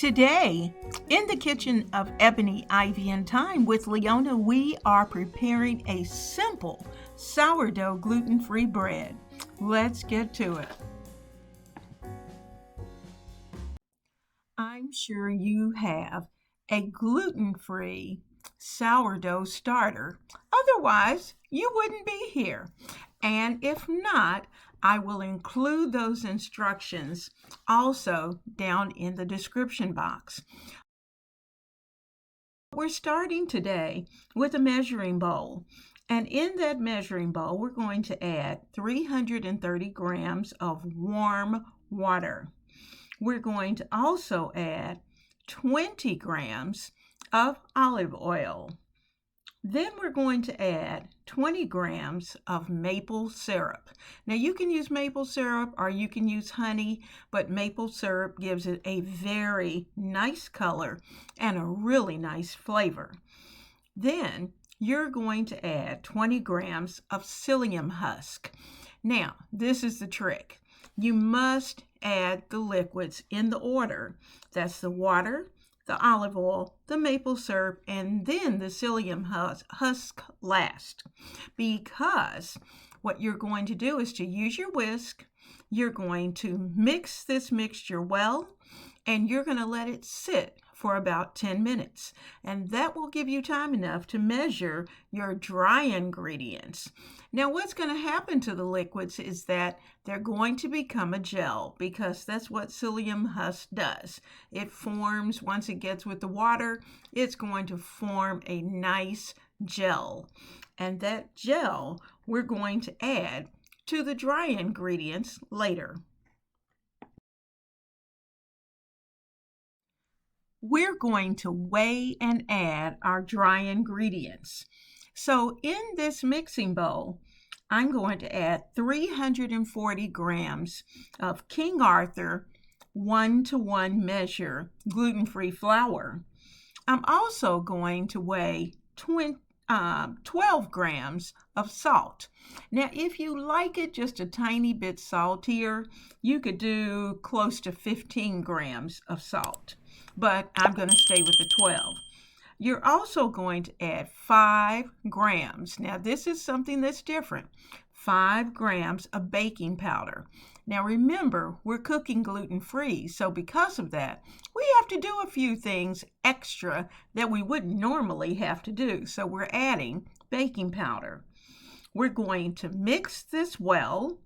Today, in the kitchen of Ebony Ivy Thyme with Leona, we are preparing a simple sourdough gluten-free bread. Let's get to it. I'm sure you have a gluten-free sourdough starter. Otherwise, you wouldn't be here. And if not, I will include those instructions also down in the description box. We're starting today with a measuring bowl. And in that measuring bowl, we're going to add 330 grams of warm water. We're going to also add 20 grams of olive oil. Then we're going to add 20 grams of maple syrup. Now you can use maple syrup or you can use honey, but maple syrup gives it a very nice color and a really nice flavor. Then you're going to add 20 grams of psyllium husk. Now, this is the trick. You must add the liquids in the order. That's the water, the olive oil, the maple syrup, and then the psyllium husk last. Because what you're going to do is to use your whisk, you're going to mix this mixture well, and you're going to let it sit for about 10 minutes. And that will give you time enough to measure your dry ingredients. Now, what's going to happen to the liquids is that they're going to become a gel because that's what psyllium husk does. It forms, once it gets with the water, it's going to form a nice gel. And that gel we're going to add to the dry ingredients later. We're going to weigh and add our dry ingredients. So in this mixing bowl, I'm going to add 340 grams of King Arthur 1-to-1 measure gluten-free flour. I'm also going to weigh 12 grams of salt. Now, if you like it just a tiny bit saltier, you could do close to 15 grams of salt. But I'm going to stay with the 12. You're also going to add 5 grams. Now, this is something that's different. 5 grams of baking powder. Now, remember, we're cooking gluten-free, so because of that, we have to do a few things extra that we wouldn't normally have to do. So we're adding baking powder. We're going to mix this well.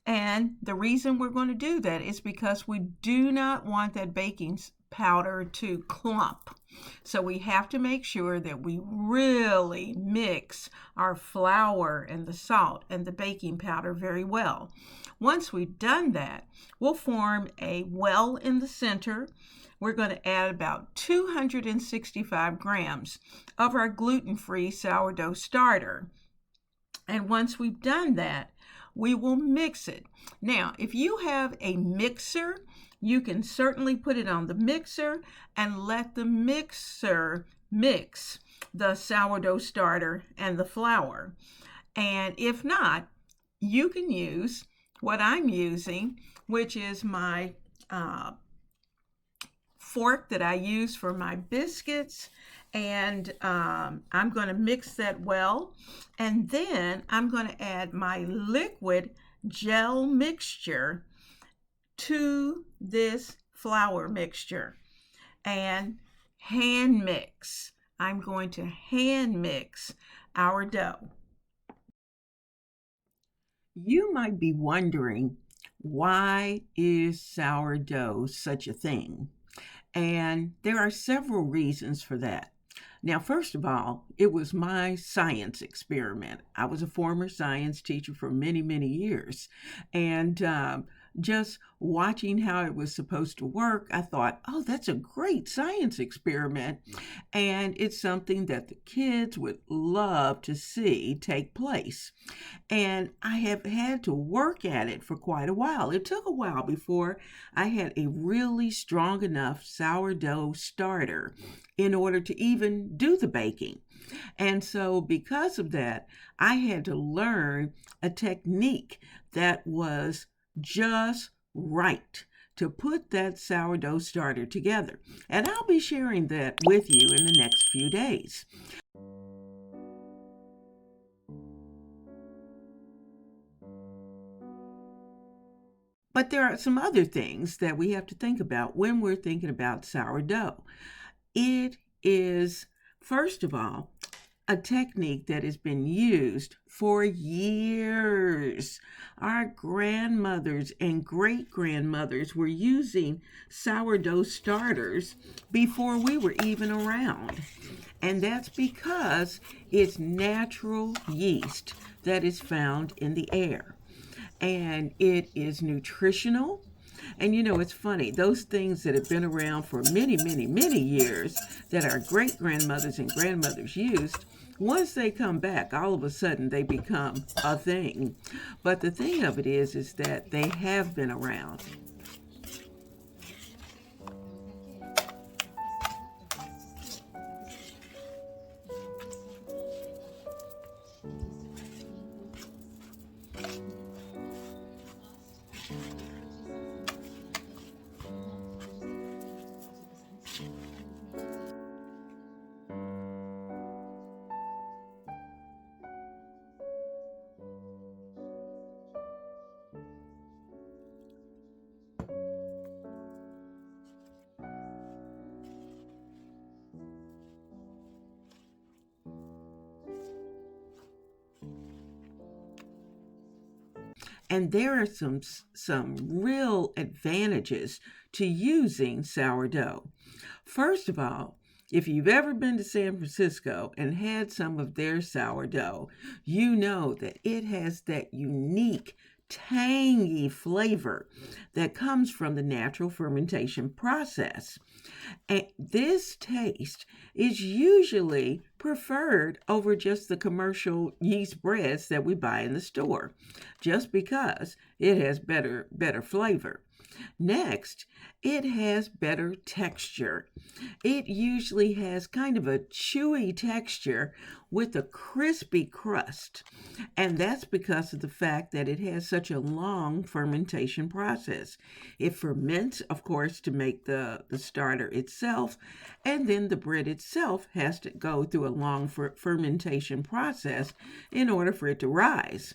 And the reason we're going to do that is because we do not want that baking powder to clump. So we have to make sure that we really mix our flour and the salt and the baking powder very well. Once we've done that, we'll form a well in the center. We're going to add about 265 grams of our gluten-free sourdough starter. And once we've done that, we will mix it. Now, if you have a mixer, you can certainly put it on the mixer and let the mixer mix the sourdough starter and the flour. And if not, you can use what I'm using, which is my fork that I use for my biscuits. And I'm going to mix that well. And then I'm going to add my liquid gel mixture to this flour mixture and hand mix. I'm going to hand mix our dough. You might be wondering, why is sourdough such a thing? And there are several reasons for that. Now, first of all, it was my science experiment. I was a former science teacher for many, many years. And just watching how it was supposed to work, I thought, oh, that's a great science experiment. And it's something that the kids would love to see take place. And I have had to work at it for quite a while. It took a while before I had a really strong enough sourdough starter in order to even do the baking. And so because of that, I had to learn a technique that was just right to put that sourdough starter together. And I'll be sharing that with you in the next few days. But there are some other things that we have to think about when we're thinking about sourdough. It is, first of all, a technique that has been used for years. Our grandmothers and great grandmothers were using sourdough starters before we were even around. And that's because it's natural yeast that is found in the air. And it is nutritional. And it's funny, those things that have been around for many, many, many years that our great grandmothers and grandmothers used, once they come back, all of a sudden they become a thing. But the thing of it is that they have been around. And there are some real advantages to using sourdough. First of all, if you've ever been to San Francisco and had some of their sourdough, you know that it has that unique tangy flavor that comes from the natural fermentation process. And this taste is usually preferred over just the commercial yeast breads that we buy in the store, just because it has better flavor. Next, it has better texture. It usually has kind of a chewy texture with a crispy crust. And that's because of the fact that it has such a long fermentation process. It ferments, of course, to make the starter itself, and then the bread itself has to go through a long fermentation process in order for it to rise.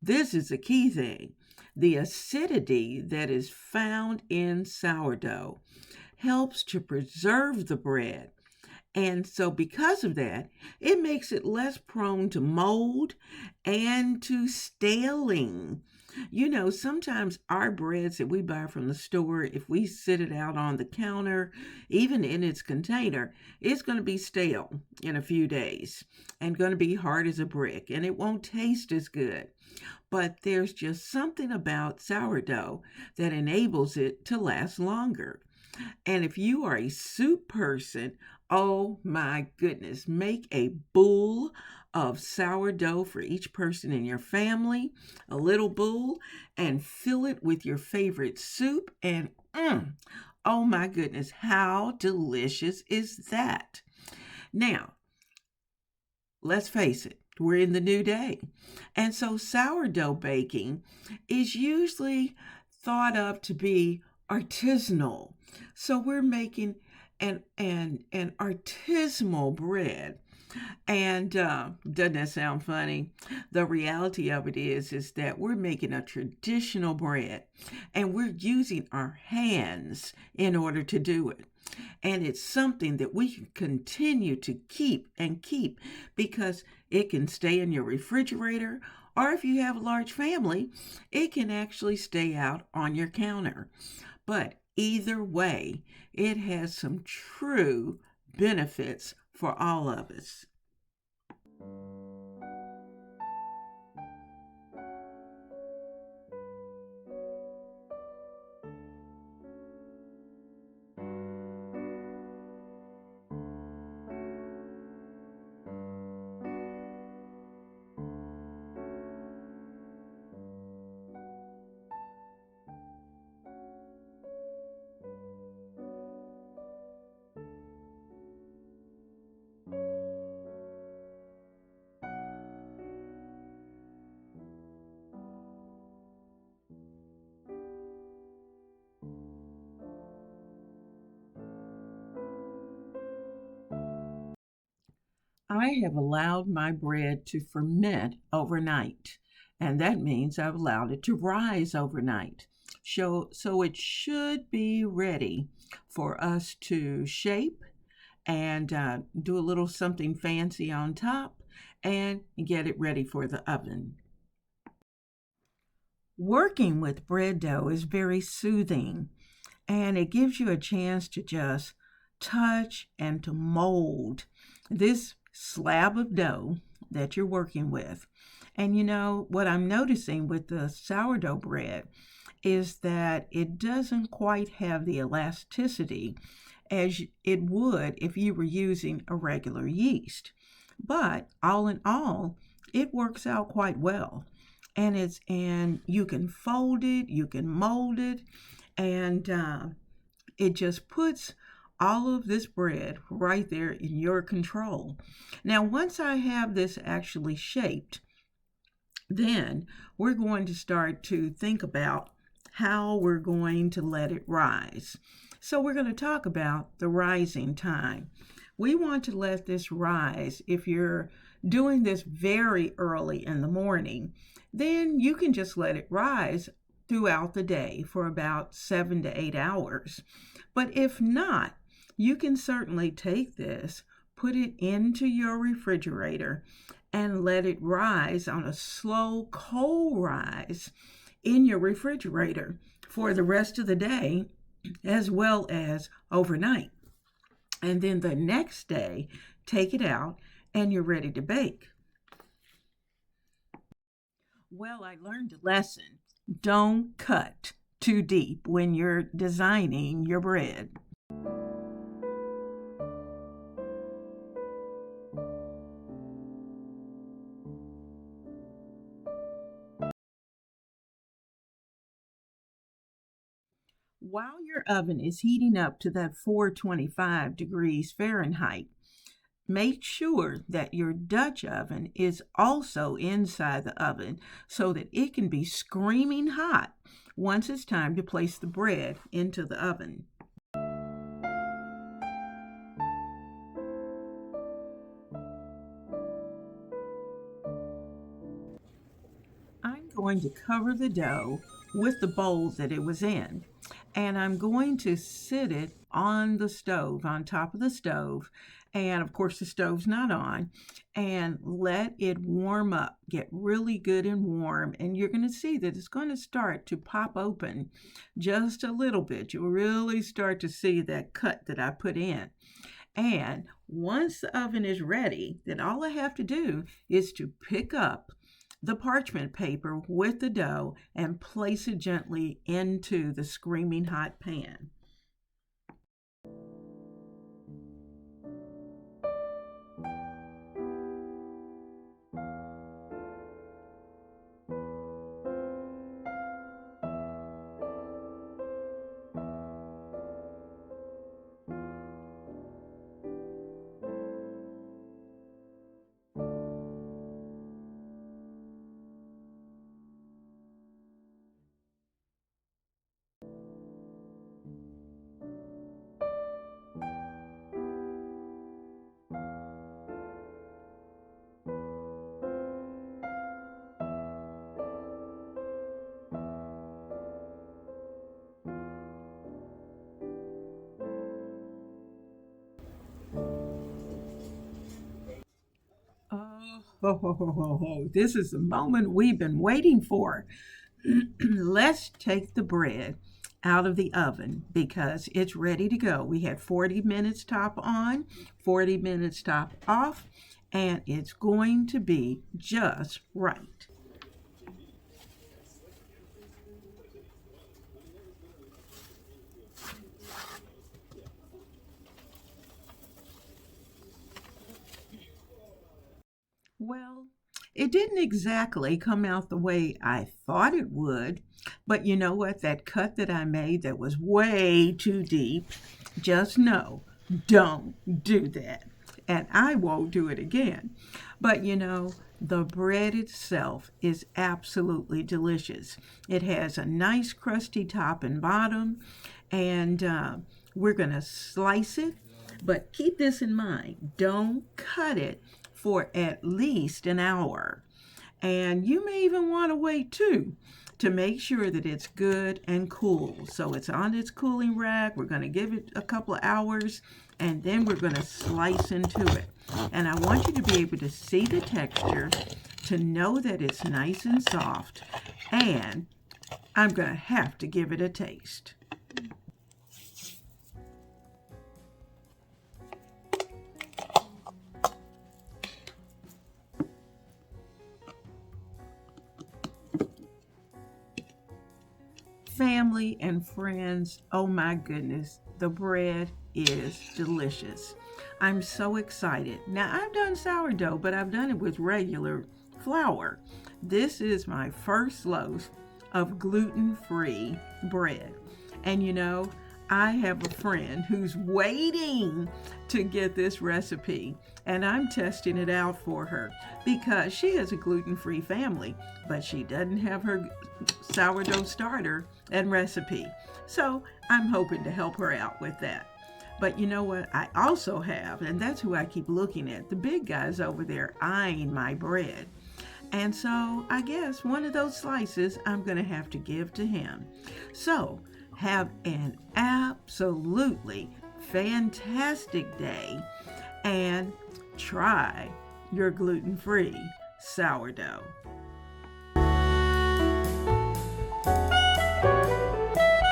This is a key thing. The acidity that is found in sourdough helps to preserve the bread. And so, because of that, it makes it less prone to mold and to staling. Sometimes our breads that we buy from the store, if we sit it out on the counter, even in its container, it's going to be stale in a few days and going to be hard as a brick, and it won't taste as good. But there's just something about sourdough that enables it to last longer. And if you are a soup person, oh my goodness, make a bowl of sourdough for each person in your family, a little bowl, and fill it with your favorite soup. And oh my goodness, how delicious is that? Now, let's face it, we're in the new day. And so sourdough baking is usually thought of to be artisanal. So we're making an artisanal bread And doesn't that sound funny? The reality of it is that we're making a traditional bread and we're using our hands in order to do it. And it's something that we can continue to keep and keep because it can stay in your refrigerator, or if you have a large family, it can actually stay out on your counter. But either way, it has some true benefits for all of us. I have allowed my bread to ferment overnight, and that means I've allowed it to rise overnight. So it should be ready for us to shape and do a little something fancy on top and get it ready for the oven. Working with bread dough is very soothing and it gives you a chance to just touch and to mold this slab of dough that you're working with. And you know what I'm noticing with the sourdough bread is that it doesn't quite have the elasticity as it would if you were using a regular yeast. But all in all, it works out quite well. And you can fold it, you can mold it, and it just puts all of this bread right there in your control. Now, once I have this actually shaped, then we're going to start to think about how we're going to let it rise. So we're going to talk about the rising time. We want to let this rise. If you're doing this very early in the morning, then you can just let it rise throughout the day for about 7 to 8 hours. But if not, you can certainly take this, put it into your refrigerator, and let it rise on a slow, cold rise in your refrigerator for the rest of the day as well as overnight. And then the next day, take it out and you're ready to bake. Well, I learned a lesson. Don't cut too deep when you're designing your bread. While your oven is heating up to that 425 degrees Fahrenheit, make sure that your Dutch oven is also inside the oven so that it can be screaming hot once it's time to place the bread into the oven. I'm going to cover the dough with the bowl that it was in, and I'm going to sit it on the stove, on top of the stove, and of course the stove's not on, and let it warm up, get really good and warm, and you're going to see that it's going to start to pop open just a little bit. You'll really start to see that cut that I put in. And once the oven is ready, then all I have to do is to pick up the parchment paper with the dough and place it gently into the screaming hot pan. Ho, ho, ho, ho, ho. This is the moment we've been waiting for. Let's take the bread out of the oven because it's ready to go. We had 40 minutes top on, 40 minutes top off, and it's going to be just right. Well, it didn't exactly come out the way I thought it would, but you know what? That cut that I made that was way too deep, just know, don't do that. And I won't do it again. But the bread itself is absolutely delicious. It has a nice crusty top and bottom, and we're going to slice it. But keep this in mind, don't cut it for at least an hour. And you may even want to wait too to make sure that it's good and cool. So it's on its cooling rack. We're going to give it a couple of hours and then we're going to slice into it. And I want you to be able to see the texture, to know that it's nice and soft. And I'm going to have to give it a taste. Family and friends, oh my goodness, the bread is delicious. I'm so excited. Now, I've done sourdough, but I've done it with regular flour. This is my first loaf of gluten-free bread. And I have a friend who's waiting to get this recipe, and I'm testing it out for her because she has a gluten-free family, but she doesn't have her sourdough starter and recipe. So I'm hoping to help her out with that. But you know what? I also have, and that's who I keep looking at, the big guys over there eyeing my bread. And so I guess one of those slices I'm going to have to give to him. So have an absolutely fantastic day and try your gluten-free sourdough.